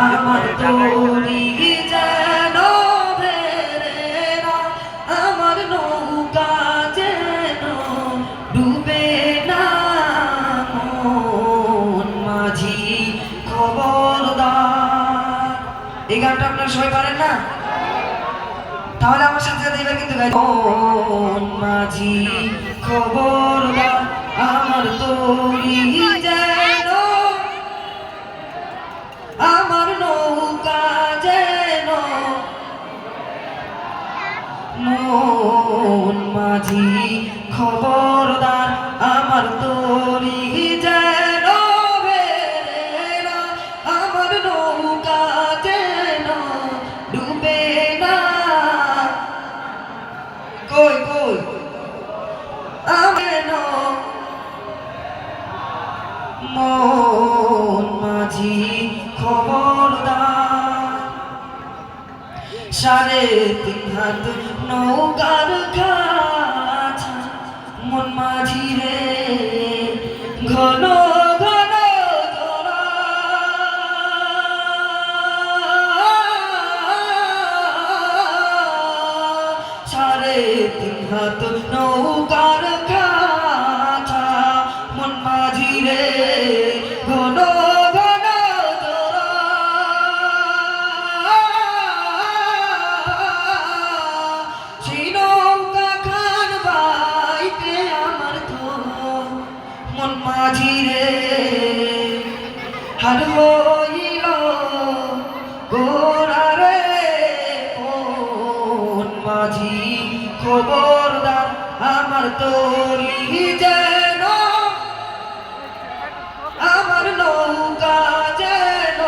আমার তরি যেন ভেরে না, আমার নৌকা যেন ডুবে না, মন মাঝি খবরদার। এই গানটা আপনারা সবাই পারেন না? তাহলে আমার সাথে সাথে এবার কিন্তু গাই, মন মাঝি খবরদার, আমার তরি যেন, আমার নৌকা যেন, মন মাঝি খবরদার, আমার তরি যেন ভেরে না, আমার নৌকা যেন ডুবে না। কই কই আমেন মন মাঝি খবরদার। 3.5 হাত নৌকার কাছা, মন মাঝি রে ঘন ঘন জোড়া, 3.5 হাত নৌকার কাছা, মন মাঝি রে ঘন ঘন জোড়া। সেই নৌকা খান বাইতে আমার তো মন মাঝি রে হার হইল গোরা রে, মন মাঝি খবরদার, আমার তরি যেন, আমার নৌকা যেন,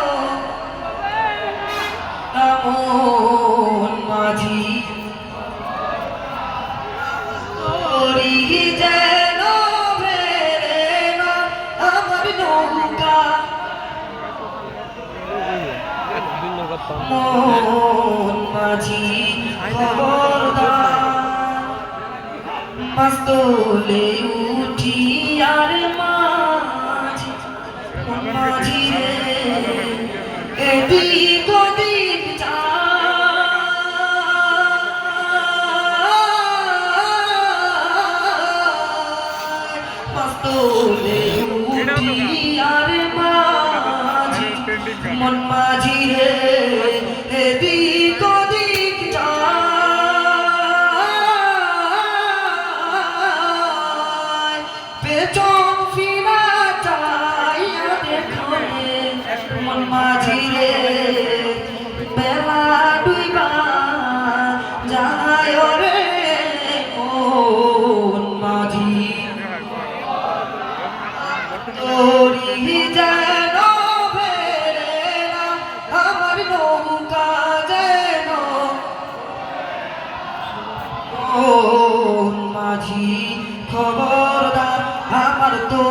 মন মাঝি তরি যেন ভেরে না, আমার নৌকা, মন মাঝি খবরদার। মাছ তোলে উঠি আর মাঝি, মন মাঝি রে এদিক ওদিক যায়, মাছ তোলে উঠি আর মাঝি, মন মাঝি রে এদিক ওদিক যায়, পেছন ফিরা চাইয়া দেখে, মন মাঝি রে বেলা ডুইবা যায় রে, মন মাঝি তরি যেন ভেরে না, আমার নৌকা যেন, মন মাঝি খবরদার, আমার তো